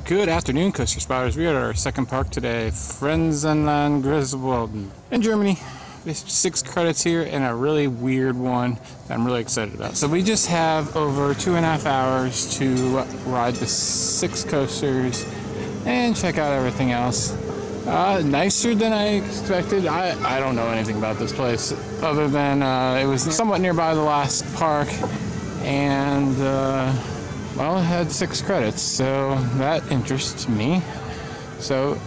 Good afternoon, coaster spotters. We are at our second park today, Freizeit-Land Geiselwind in Germany. There's 6 credits here and a really weird one that I'm really excited about. So we just have over 2.5 hours to ride the 6 coasters and check out everything else. Nicer than I expected. I don't know anything about this place other than it was somewhat nearby the last park, and well, it had 6 credits, so that interests me. So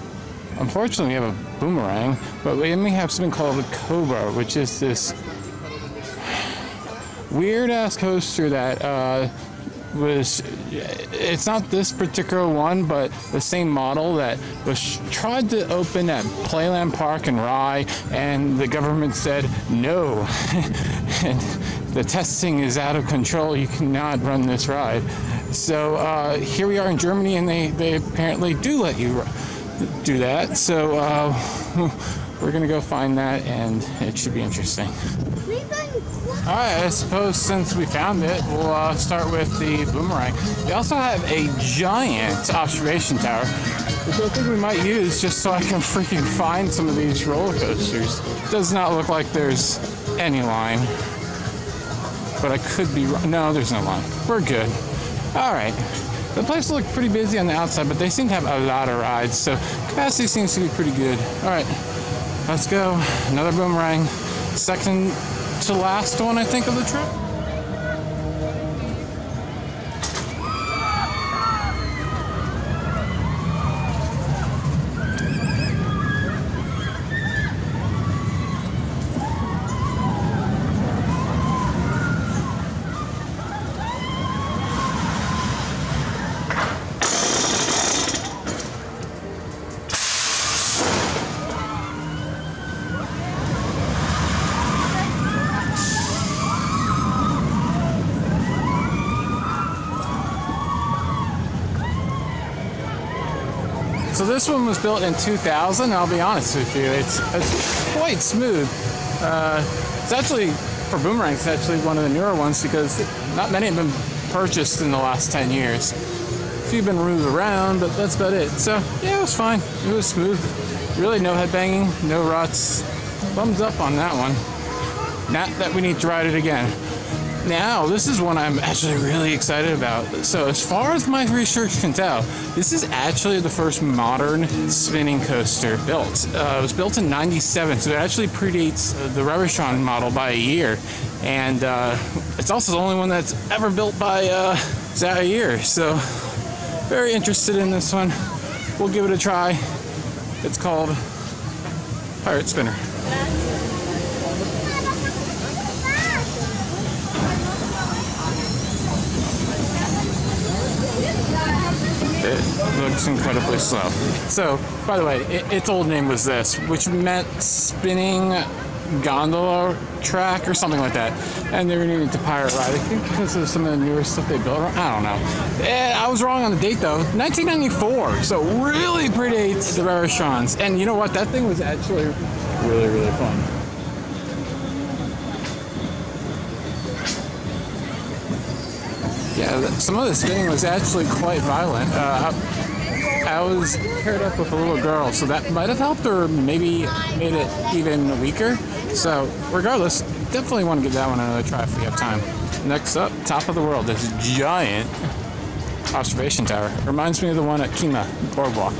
unfortunately we have a Boomerang, but we have something called a Cobra, which is this weird ass coaster that it's not this particular one, but the same model that was tried to open at Playland Park in Rye, and the government said no. And the testing is out of control, you cannot run this ride. So here we are in Germany, and they apparently do let you do that. So we're gonna go find that, and it should be interesting. Alright, I suppose since we found it, we'll start with the Boomerang. They also have a giant observation tower, which I think we might use just so I can freaking find some of these roller coasters. Does not look like there's any line, but I could be wrong. No, there's no line. We're good. Alright, the place looked pretty busy on the outside, but they seem to have a lot of rides, so capacity seems to be pretty good. Alright, let's go. Another Boomerang. Second to last one, I think, of the trip. So this one was built in 2000, I'll be honest with you, it's quite smooth. It's actually, for Boomerang, it's actually one of the newer ones because not many have been purchased in the last 10 years. A few have been moved around, but that's about it. So yeah, it was fine, it was smooth. Really no headbanging, no ruts. Thumbs up on that one. Not that we need to ride it again. Now, this is one I'm actually really excited about. So as far as my research can tell, this is actually the first modern spinning coaster built. It was built in '97, so it actually predates the Revolution model by a year. And it's also the only one that's ever built by Zierer. So very interested in this one. We'll give it a try. It's called Pirate Spinner. It looks incredibly slow. So, by the way, its old name was this, which meant spinning gondola track or something like that. And they renamed it to Pirate Ride. I think because of some of the newer stuff they built. I don't know. I was wrong on the date though. 1994. So really predates the Revolutions. And you know what? That thing was actually really, really fun. Yeah, some of the spinning was actually quite violent. I was paired up with a little girl, so that might have helped or maybe made it even weaker. So regardless, definitely want to give that one another try if we have time. Next up, top of the world, this giant observation tower. Reminds me of the one at Kima Boardwalk.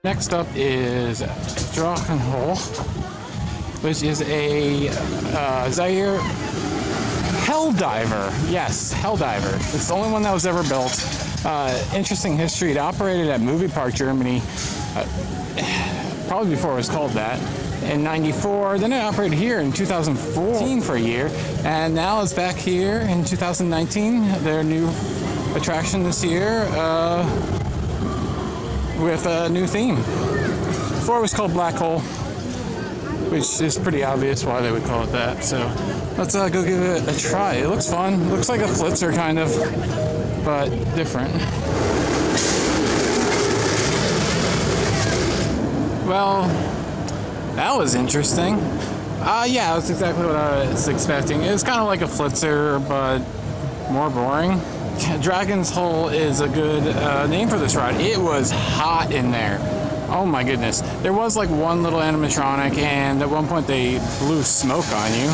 Next up is Drachenhole, which is a Zierer Helldiver. Yes, Helldiver. It's the only one that was ever built. Interesting history. It operated at Movie Park, Germany, probably before it was called that, in '94. Then it operated here in 2014 for a year, and now it's back here in 2019. Their new attraction this year with a new theme. Before it was called Black Hole, which is pretty obvious why they would call it that. So let's go give it a try. It looks fun. Looks like a flitzer kind of, but different. Well, that was interesting. Yeah, that's exactly what I was expecting. It's kind of like a flitzer, but more boring. Dragon's Hole is a good name for this ride. It was hot in there. Oh my goodness. There was like one little animatronic, and at one point they blew smoke on you.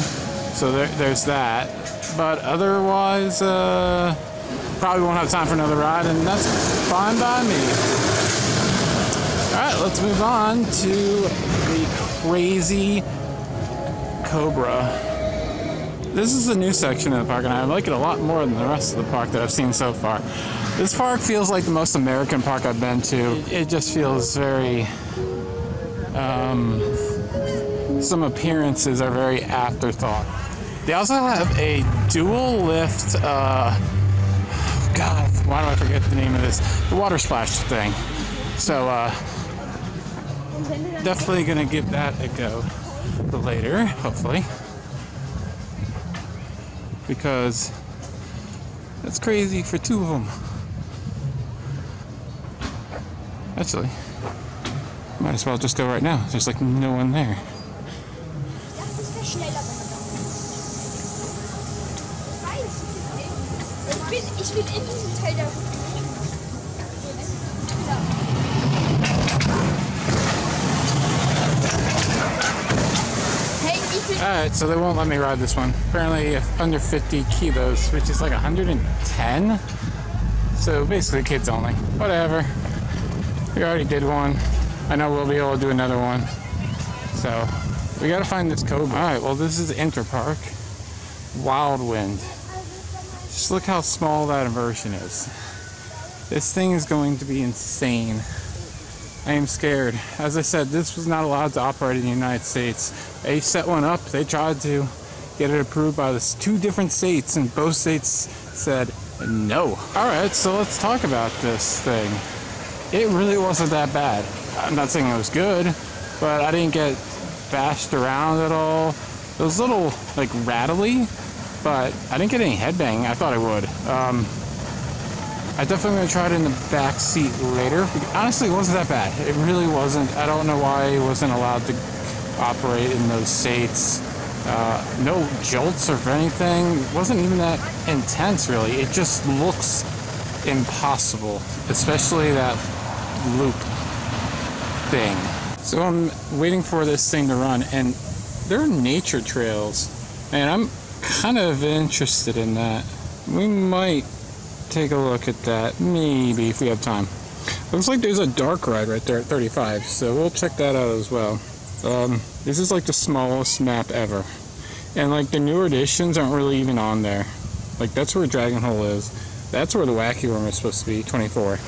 So there's that. But otherwise, probably won't have time for another ride, and that's fine by me. Alright, let's move on to the crazy Cobra. This is a new section of the park, and I like it a lot more than the rest of the park that I've seen so far. This park feels like the most American park I've been to. It just feels very... some appearances are very afterthought. They also have a dual lift... God, why do I forget the name of this? The water splash thing. So, definitely gonna give that a go later, hopefully. Because that's crazy for two of them. Actually, might as well just go right now. There's like no one there. Ich will in diesen Teil da. Alright, so they won't let me ride this one. Apparently under 50 kilos, which is like 110. So basically kids only. Whatever. We already did one. I know we'll be able to do another one. So we gotta find this Cobra. Alright, well this is Interpark. Wild Wind. Just look how small that inversion is. This thing is going to be insane. I am scared. As I said, this was not allowed to operate in the United States. They set one up. They tried to get it approved by the two different states, and both states said no. Alright, so let's talk about this thing. It really wasn't that bad. I'm not saying it was good, but I didn't get bashed around at all. It was a little, like, rattly, but I didn't get any headbang. I thought I would. I definitely going to try it in the back seat later. Honestly, it wasn't that bad. It really wasn't. I don't know why it wasn't allowed to operate in those states. No jolts or anything. It wasn't even that intense, really. It just looks impossible, especially that loop thing. So I'm waiting for this thing to run, and there are nature trails, and I'm kind of interested in that. We might take a look at that, maybe, if we have time. Looks like there's a dark ride right there at 35, so we'll check that out as well. This is like the smallest map ever, and like the newer editions aren't really even on there. Like that's where Dragon Hole is. That's where the Wacky Worm is supposed to be, 24.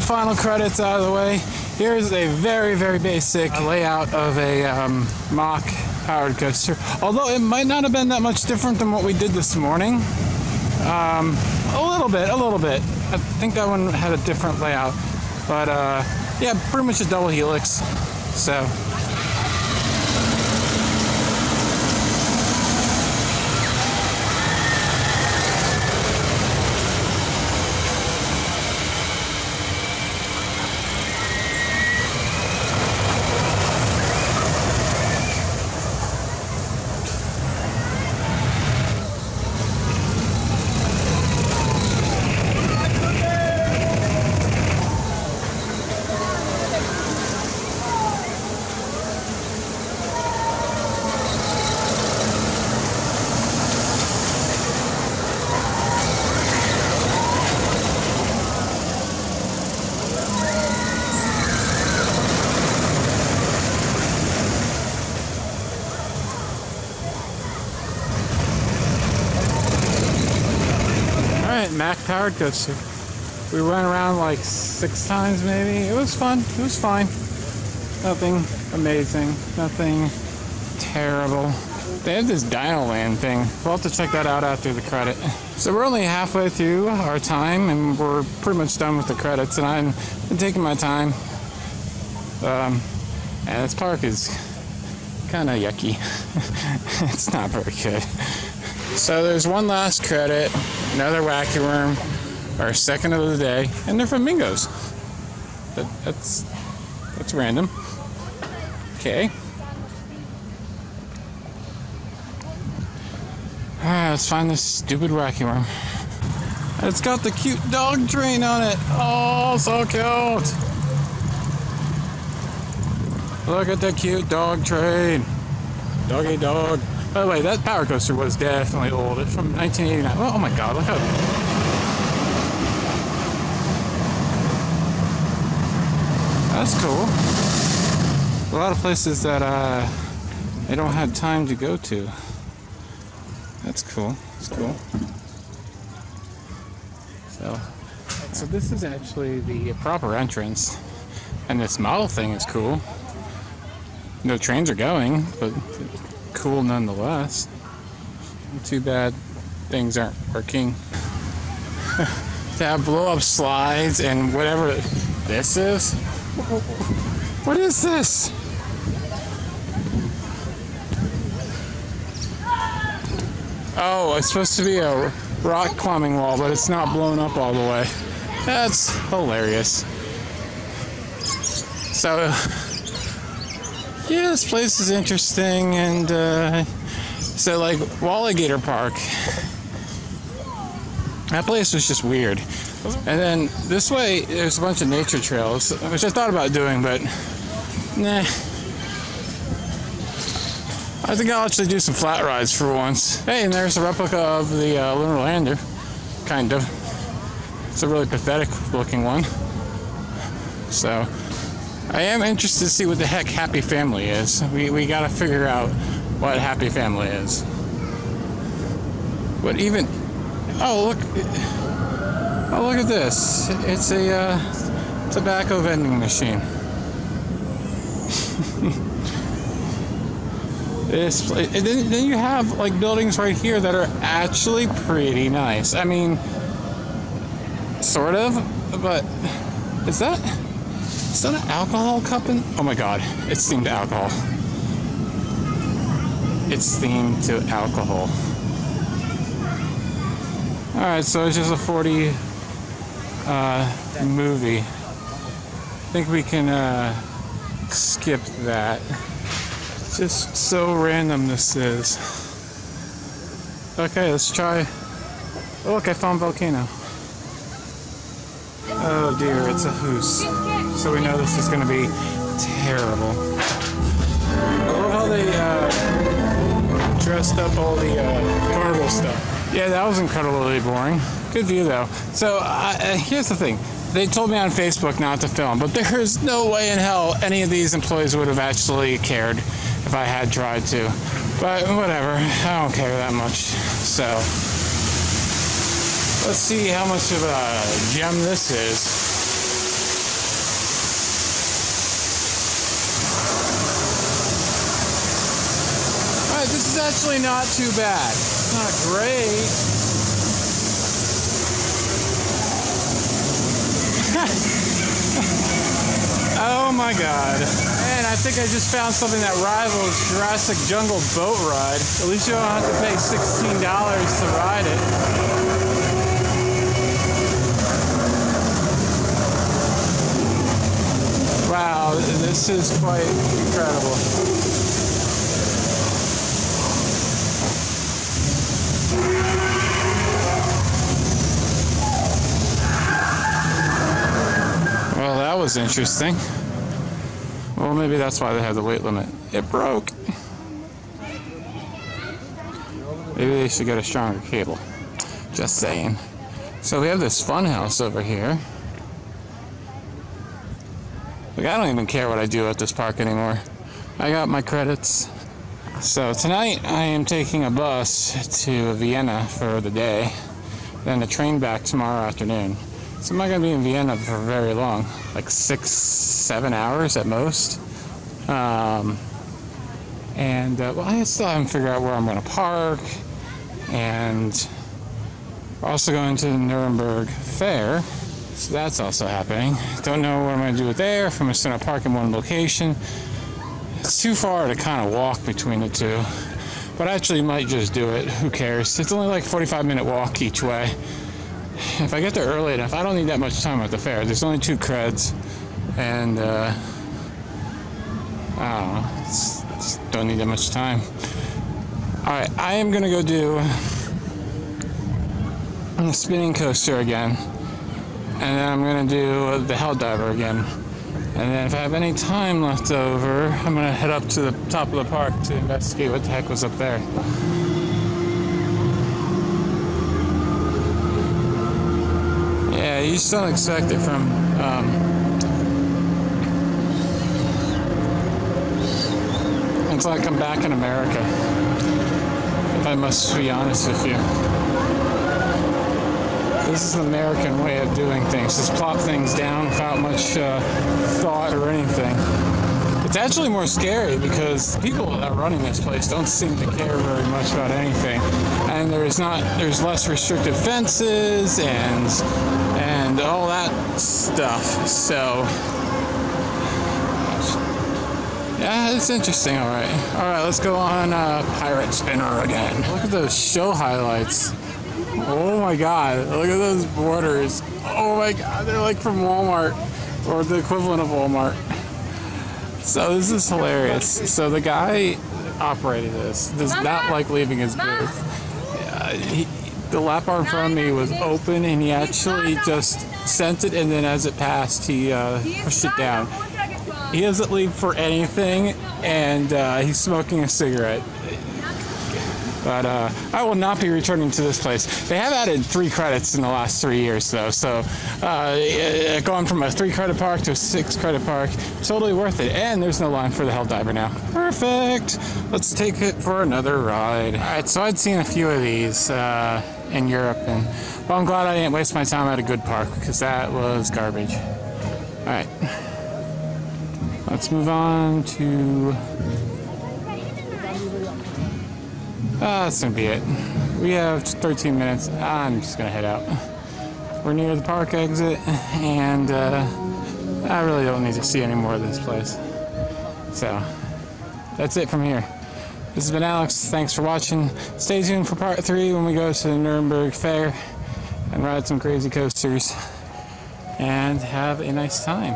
final credits out of the way, here's a very, very basic layout of a Mack powered coaster. Although it might not have been that much different than what we did this morning. A little bit. I think that one had a different layout. But yeah, pretty much a double helix. So. Mack powered coaster. We went around like 6 times maybe. It was fun. It was fine. Nothing amazing. Nothing terrible. They have this Dino Land thing. We'll have to check that out after the credit. So we're only halfway through our time and we're pretty much done with the credits, and I've been taking my time. And this park is kind of yucky. It's not very good. So there's one last credit, another wacky worm, our second of the day, and they're flamingos. That's random. Okay. Alright, let's find this stupid wacky worm. It's got the cute dog train on it. Oh, so cute. Look at the cute dog train. Doggy Dog. By the way, that power coaster was definitely old. It's from 1989. Oh my god, look how... That's cool. A lot of places that I don't have time to go to. That's cool. That's cool. So this is actually the proper entrance. And this model thing is cool. No trains are going, but... cool nonetheless. Too bad things aren't working. To have blow-up slides and whatever this is. What is this? Oh, it's supposed to be a rock climbing wall, but it's not blown up all the way. That's hilarious. So yeah, this place is interesting, and so like Alligator Park, that place was just weird. And then this way, there's a bunch of nature trails, which I thought about doing, but nah. I think I'll actually do some flat rides for once. Hey, and there's a replica of the lunar lander, kind of. It's a really pathetic looking one. So. I am interested to see what the heck Happy Family is. We gotta figure out what Happy Family is. What even... Oh, look at this. It's a tobacco vending machine. This place... Then you have like buildings right here that are actually pretty nice. I mean, sort of, but is that an alcohol cup in? Oh my god, it's themed to alcohol. It's themed to alcohol. Alright, so it's just a 40 movie. I think we can skip that. Just so random this is. Okay, let's try. Oh, look, I found Volcano. Oh dear, it's a hoose. So we know this is going to be terrible. I love how they dressed up all the carnival stuff. Yeah, that was incredibly boring. Good view though. So here's the thing. They told me on Facebook not to film, but there's no way in hell any of these employees would have actually cared if I had tried to. But whatever, I don't care that much. So let's see how much of a gem this is. actually not too bad. It's not great. Oh my god. And I think I just found something that rivals Jurassic Jungle Boat Ride. At least you don't have to pay $16 to ride it. Wow, this is quite incredible. Well, that was interesting. Well, maybe that's why they have the weight limit. It broke. Maybe they should get a stronger cable. Just saying. So we have this fun house over here. Like, I don't even care what I do at this park anymore. I got my credits. So tonight I am taking a bus to Vienna for the day, then a train back tomorrow afternoon. So I'm not going to be in Vienna for very long, like 6-7 hours at most. Well, I still haven't figured out where I'm going to park, and we're also going to the Nuremberg Fair, so that's also happening. Don't know what I'm going to do there, if I'm just going to park in one location. It's too far to kind of walk between the two, but I actually might just do it. Who cares? It's only like a 45-minute walk each way. If I get there early enough, I don't need that much time at the fair. There's only 2 creds, and I don't know, just don't need that much time. Alright, I am gonna go do the spinning coaster again, and then I'm gonna do the hell diver again, and then if I have any time left over, I'm gonna head up to the top of the park to investigate what the heck was up there. Yeah, you just don't expect it from it's like I'm back in America, if I must be honest with you. This is an American way of doing things. Just plop things down without much thought or anything. It's actually more scary because the people that are running this place don't seem to care very much about anything. And there's less restrictive fences and all that stuff. So yeah, it's interesting. All right, let's go on Pirate Spinner again. Look at those show highlights. Oh my god, look at those borders. Oh my god, they're like from Walmart, or the equivalent of Walmart. So this is hilarious. So the guy operating this does not like leaving his booth. The lap bar in front of me was open, and he actually just sent it, and then as it passed, he pushed it down. He doesn't leave for anything, and he's smoking a cigarette. But I will not be returning to this place. They have added 3 credits in the last 3 years, though. So going from a 3 credit park to a 6 credit park, totally worth it. And there's no line for the hell diver now. Perfect. Let's take it for another ride. All right, so I'd seen a few of these in Europe, and well, I'm glad I didn't waste my time at a good park because that was garbage. All right, let's move on to. That's gonna be it. We have 13 minutes. I'm just gonna head out. We're near the park exit, and I really don't need to see any more of this place. So that's it from here. This has been Alex. Thanks for watching. Stay tuned for part 3 when we go to the Nuremberg Fair and ride some crazy coasters. And have a nice time.